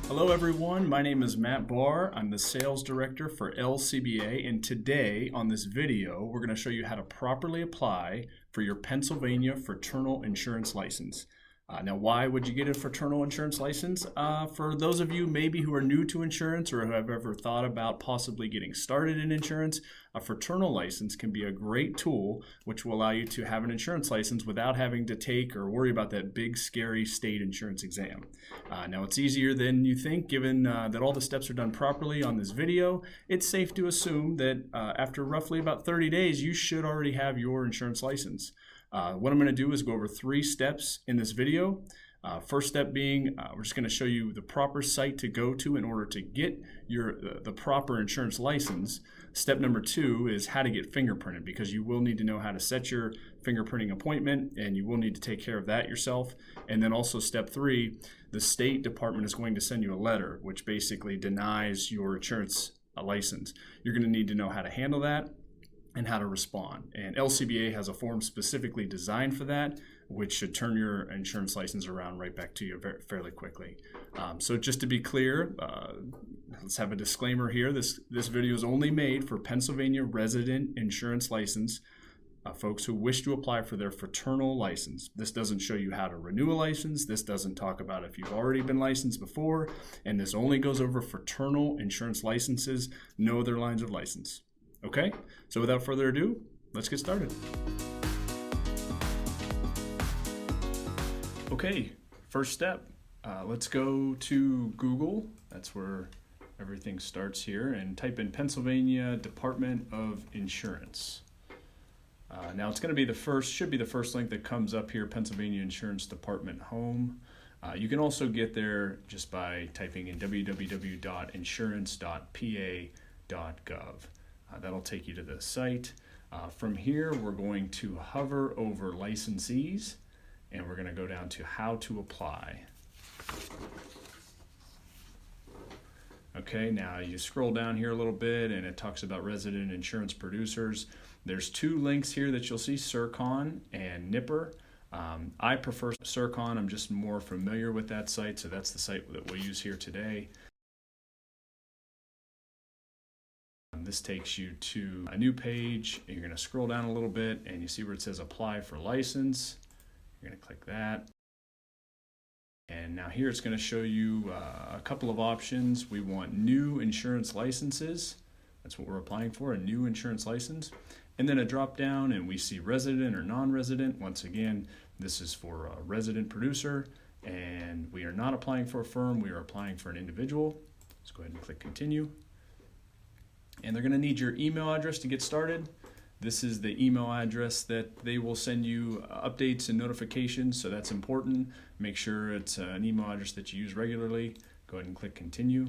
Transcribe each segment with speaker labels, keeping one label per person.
Speaker 1: Hello everyone, my name is Matt Barr. I'm the sales director for LCBA, and today on this video we're going to show you how to properly apply for your Pennsylvania Fraternal Insurance License. Now, why would you get a fraternal insurance license? For those of you maybe who are new to insurance or who have ever thought about possibly getting started in insurance, a fraternal license can be a great tool which will allow you to have an insurance license without having to take or worry about that big, scary state insurance exam. Now, it's easier than you think, given that all the steps are done properly on this video. It's safe to assume that after roughly about 30 days, you should already have your insurance license. What I'm going to do is go over 3 steps in this video. First step being, we're just going to show you the proper site to go to in order to get the proper insurance license. Step number 2 is how to get fingerprinted, because you will need to know how to set your fingerprinting appointment and you will need to take care of that yourself. And then also step 3, the state department is going to send you a letter which basically denies your insurance license. You're going to need to know how to handle that and how to respond. And LCBA has a form specifically designed for that, which should turn your insurance license around right back to you fairly quickly. So just to be clear, let's have a disclaimer here. This video is only made for Pennsylvania resident insurance license folks who wish to apply for their fraternal license. This doesn't show you how to renew a license. This doesn't talk about if you've already been licensed before. And this only goes over fraternal insurance licenses, no other lines of license. Okay, so without further ado, let's get started. Okay, first step, let's go to Google. That's where everything starts here, and type in Pennsylvania Department of Insurance. Now it's going to be should be the first link that comes up here, Pennsylvania Insurance Department Home. You can also get there just by typing in www.insurance.pa.gov. That'll take you to the site. From here, we're going to hover over licensees, and we're going to go down to how to apply. Okay, now you scroll down here a little bit, and it talks about resident insurance producers. There's 2 links here that you'll see, Circon and Nipper. I prefer Circon. I'm just more familiar with that site, so that's the site that we'll use here today. This takes you to a new page. You're going to scroll down a little bit and you see where it says apply for license. You're going to click that. And now here it's going to show you a couple of options. We want new insurance licenses. That's what we're applying for, a new insurance license. And then a drop down and we see resident or non-resident. Once again, this is for a resident producer, and we are not applying for a firm. We are applying for an individual. Let's go ahead and click continue. And they're going to need your email address to get started. This is the email address that they will send you updates and notifications, so that's important. Make sure it's an email address that you use regularly. Go ahead and click continue.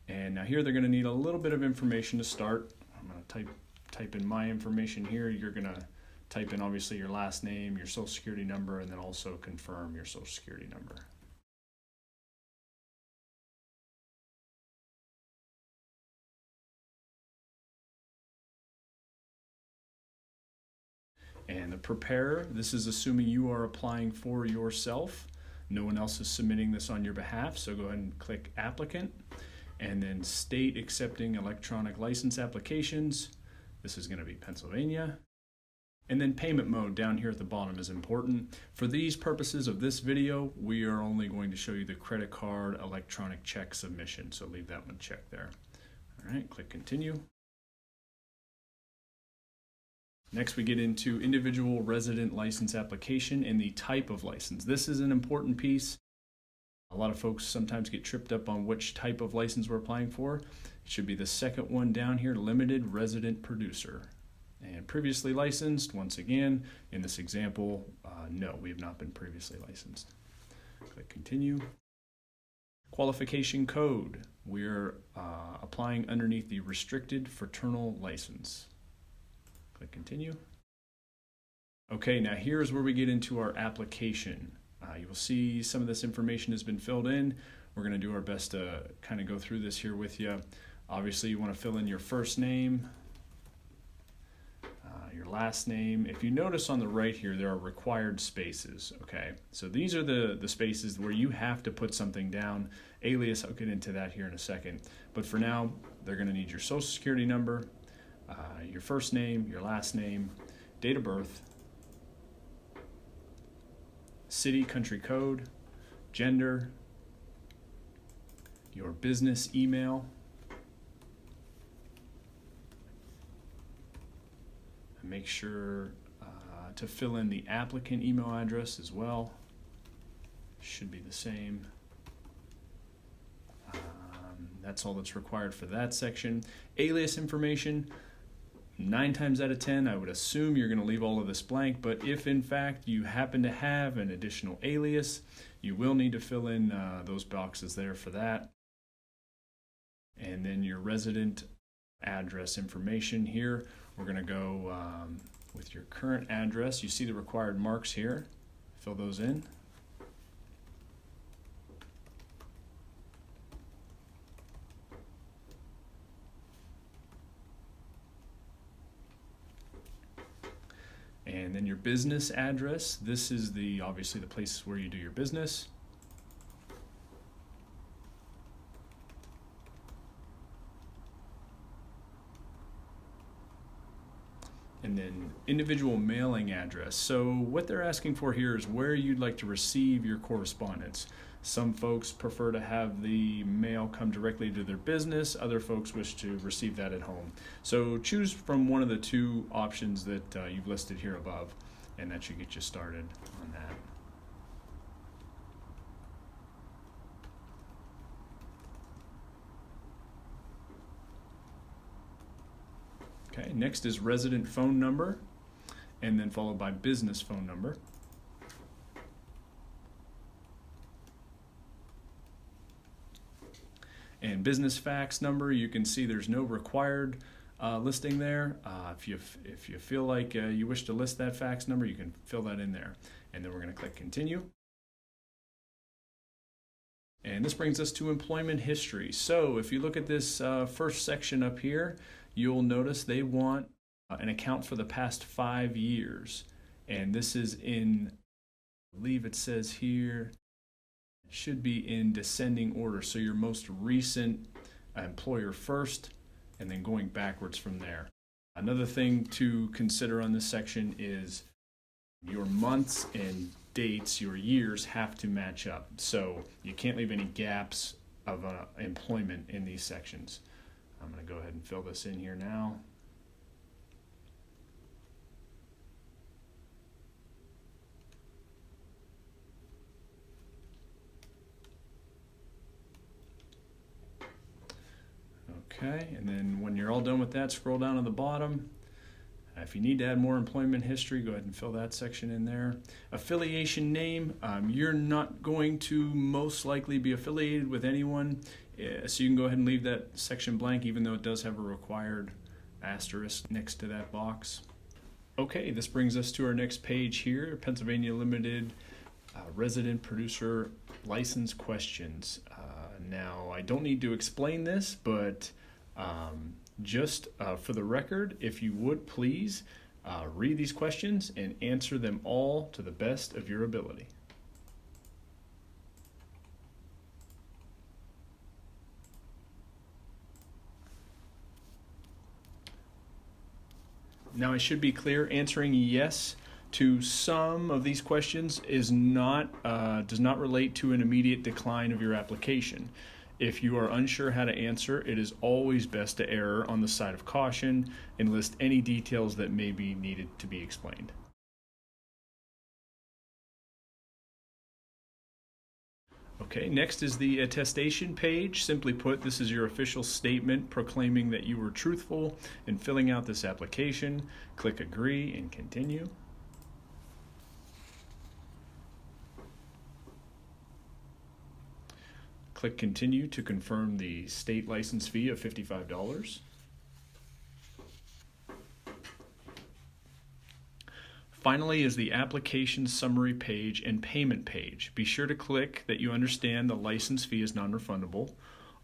Speaker 1: And now here they're going to need a little bit of information to start. I'm going to type in my information here. You're going to type in obviously your last name, your social security number, and then also confirm your social security number. And the preparer, this is assuming you are applying for yourself. No one else is submitting this on your behalf, so go ahead and click applicant. And then state accepting electronic license applications. This is going to be Pennsylvania. And then payment mode down here at the bottom is important. For these purposes of this video, we are only going to show you the credit card electronic check submission, so leave that one checked there. All right, click continue. Next, we get into individual resident license application and the type of license. This is an important piece. A lot of folks sometimes get tripped up on which type of license we're applying for. It should be the second one down here, limited resident producer. And previously licensed, once again, in this example, no, we have not been previously licensed. Click continue. Qualification code. We're applying underneath the restricted fraternal license. Click continue. Okay, now here's where we get into our application. You will see some of this information has been filled in. We're going to do our best to kind of go through this here with you. Obviously, you want to fill in your first name, your last name. If you notice on the right here, there are required spaces, okay? So these are the spaces where you have to put something down. Alias, I'll get into that here in a second. But for now, they're gonna need your social security number, your first name, your last name, date of birth, city, country code, gender, your business email, and make sure to fill in the applicant email address as well. Should be the same. That's all that's required for that section. Alias information, 9 times out of 10, I would assume you're going to leave all of this blank, but if in fact you happen to have an additional alias, you will need to fill in those boxes there for that. And then your resident address information here, we're going to go with your current address. You see the required marks here. Fill those in. And then your business address. This is obviously the place where you do your business. And then individual mailing address. So what they're asking for here is where you'd like to receive your correspondence. Some folks prefer to have the mail come directly to their business. Other folks wish to receive that at home. So choose from one of the two options that you've listed here above, and that should get you started on that. Okay, next is resident phone number, and then followed by business phone number. And business fax number, you can see there's no required listing there. If you feel like you wish to list that fax number, you can fill that in there. And then we're going to click continue. And this brings us to employment history. So if you look at this first section up here, you'll notice they want an account for the past 5 years. And this is in, I believe it says here, it should be in descending order. So your most recent employer first, and then going backwards from there. Another thing to consider on this section is your months and dates, your years have to match up. So you can't leave any gaps of employment in these sections. I'm going to go ahead and fill this in here now. Okay, and then when you're all done with that, scroll down to the bottom. If you need to add more employment history, go ahead and fill that section in there. Affiliation name, you're not going to most likely be affiliated with anyone, so you can go ahead and leave that section blank, even though it does have a required asterisk next to that box. Okay, this brings us to our next page here, Pennsylvania Limited Resident Producer License Questions. Now, I don't need to explain this, but just for the record, if you would please read these questions and answer them all to the best of your ability. Now, I should be clear, answering yes to some of these questions does not relate to an immediate decline of your application. If you are unsure how to answer, it is always best to err on the side of caution and list any details that may be needed to be explained. Okay, next is the attestation page. Simply put, this is your official statement proclaiming that you were truthful in filling out this application. Click agree and continue. Click continue to confirm the state license fee of $55. Finally is the application summary page and payment page. Be sure to click that you understand the license fee is non-refundable.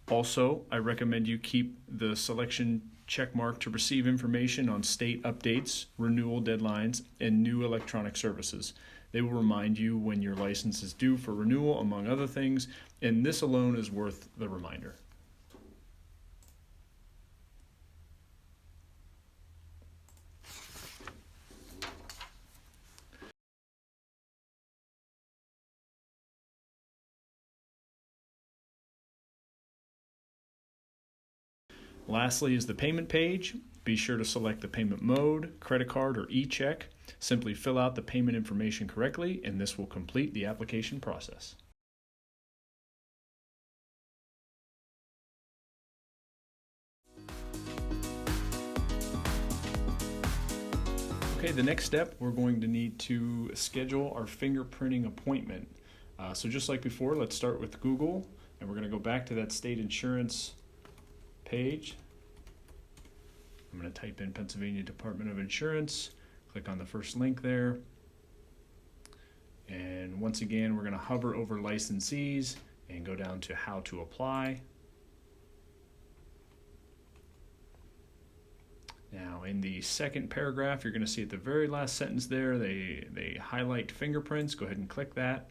Speaker 1: Also, I recommend you keep the selection checkmark to receive information on state updates, renewal deadlines, and new electronic services. They will remind you when your license is due for renewal, among other things, and this alone is worth the reminder. Lastly is the payment page. Be sure to select the payment mode, credit card, or e-check. Simply fill out the payment information correctly, and this will complete the application process. Okay, the next step, we're going to need to schedule our fingerprinting appointment. So just like before, let's start with Google, and we're going to go back to that state insurance page. I'm going to type in Pennsylvania Department of Insurance, click on the first link there, and once again we're going to hover over licensees and go down to how to apply. Now in the second paragraph, you're going to see at the very last sentence there, they highlight fingerprints. Go ahead and click that.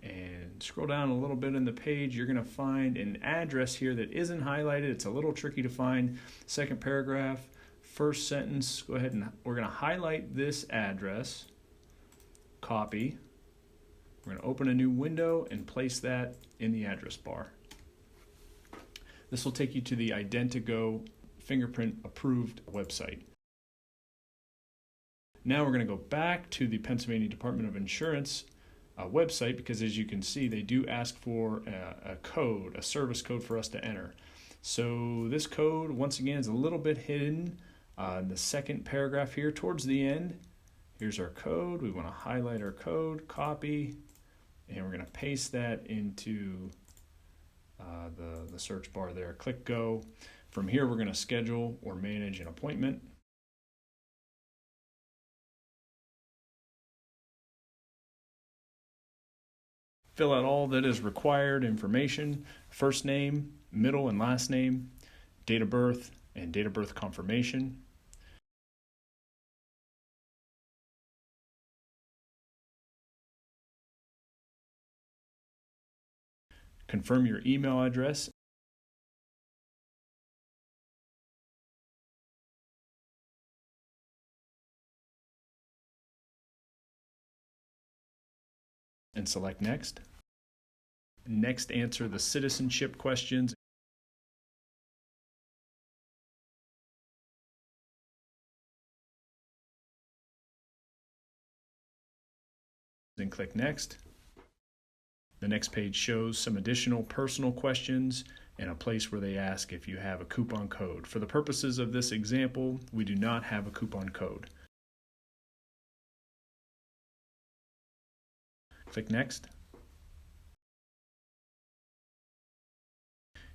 Speaker 1: And scroll down a little bit in the page, you're going to find an address here that isn't highlighted. It's a little tricky to find. Second paragraph, first sentence, go ahead and we're going to highlight this address, copy. We're going to open a new window and place that in the address bar. This will take you to the Identigo fingerprint approved website. Now we're going to go back to the Pennsylvania Department of Insurance website, because as you can see, they do ask for a code, a service code for us to enter. So this code, once again, is a little bit hidden in the second paragraph here towards the end. Here's our code. We want to highlight our code, copy, and we're going to paste that into the search bar there. Click go. From here, we're going to schedule or manage an appointment. Fill out all that is required information: first name, middle and last name, date of birth, and date of birth confirmation. Confirm your email address and select next. Next, answer the citizenship questions and click next. The next page shows some additional personal questions and a place where they ask if you have a coupon code. For the purposes of this example, we do not have a coupon code. Click next.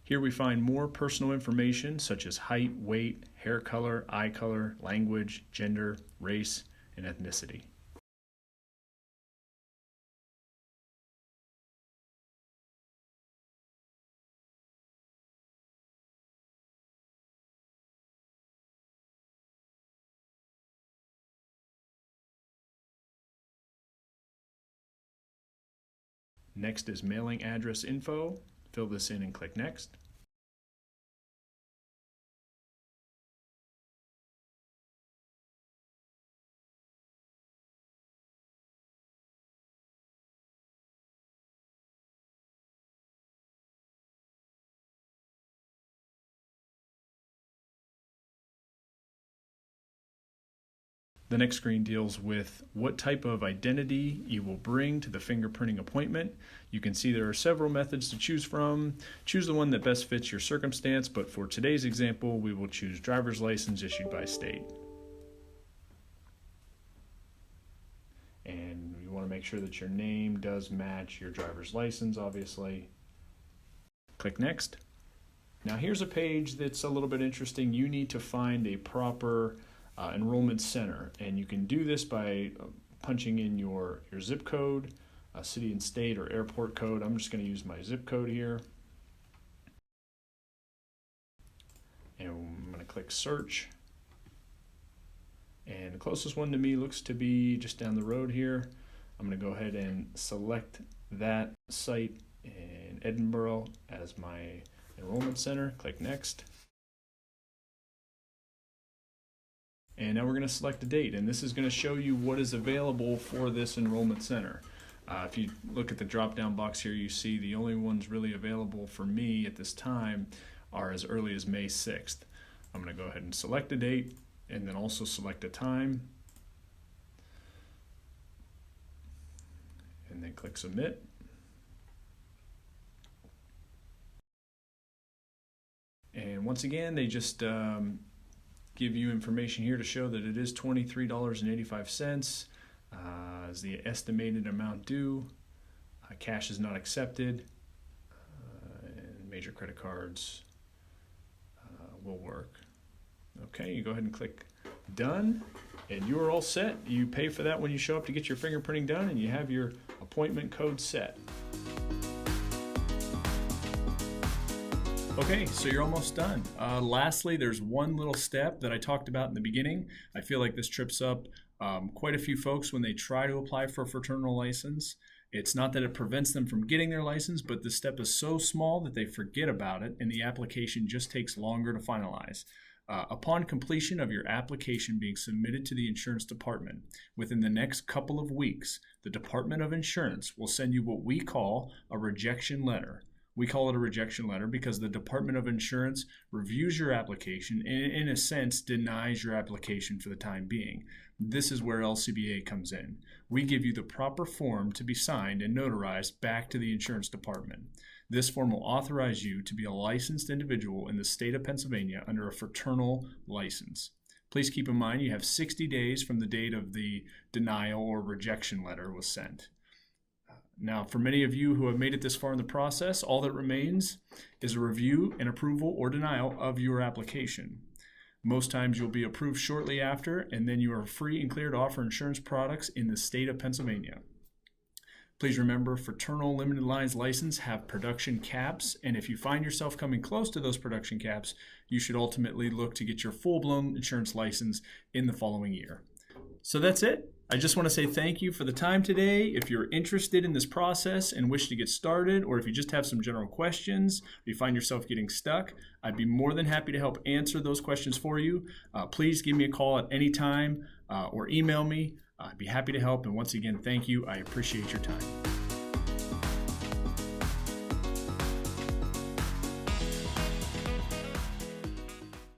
Speaker 1: Here we find more personal information such as height, weight, hair color, eye color, language, gender, race, and ethnicity. Next is mailing address info. Fill this in and click next. The next screen deals with what type of identity you will bring to the fingerprinting appointment. You can see there are several methods to choose from. Choose the one that best fits your circumstance, but for today's example, we will choose driver's license issued by state. And you want to make sure that your name does match your driver's license, obviously. Click next. Now here's a page that's a little bit interesting. You need to find a proper enrollment center, and you can do this by punching in your zip code, city and state or airport code. I'm just going to use my zip code here. And I'm going to click search. And the closest one to me looks to be just down the road here. I'm going to go ahead and select that site in Edinburgh as my enrollment center. Click next. And now we're going to select a date, and this is going to show you what is available for this enrollment center. If you look at the drop-down box here, you see the only ones really available for me at this time are as early as May 6th. I'm going to go ahead and select a date and then also select a time. And then click submit. And once again, they just give you information here to show that it is $23.85 as the estimated amount due. Cash is not accepted, and major credit cards will work. Okay, you go ahead and click done, and you are all set. You pay for that when you show up to get your fingerprinting done, and you have your appointment code set. Okay, so you're almost done. Lastly, there's one little step that I talked about in the beginning. I feel like this trips up quite a few folks when they try to apply for a fraternal license. It's not that it prevents them from getting their license, but the step is so small that they forget about it and the application just takes longer to finalize. Upon completion of your application being submitted to the insurance department, within the next couple of weeks, the Department of Insurance will send you what we call a rejection letter. We call it a rejection letter because the Department of Insurance reviews your application and in a sense denies your application for the time being. This is where LCBA comes in. We give you the proper form to be signed and notarized back to the insurance department. This form will authorize you to be a licensed individual in the state of Pennsylvania under a fraternal license. Please keep in mind you have 60 days from the date of the denial or rejection letter was sent. Now, for many of you who have made it this far in the process, all that remains is a review and approval or denial of your application. Most times you'll be approved shortly after, and then you are free and clear to offer insurance products in the state of Pennsylvania. Please remember, fraternal limited lines license have production caps, and if you find yourself coming close to those production caps, you should ultimately look to get your full-blown insurance license in the following year. So that's it. I just want to say thank you for the time today. If you're interested in this process and wish to get started, or if you just have some general questions, or you find yourself getting stuck, I'd be more than happy to help answer those questions for you. Please give me a call at any time or email me. I'd be happy to help. And once again, thank you. I appreciate your time.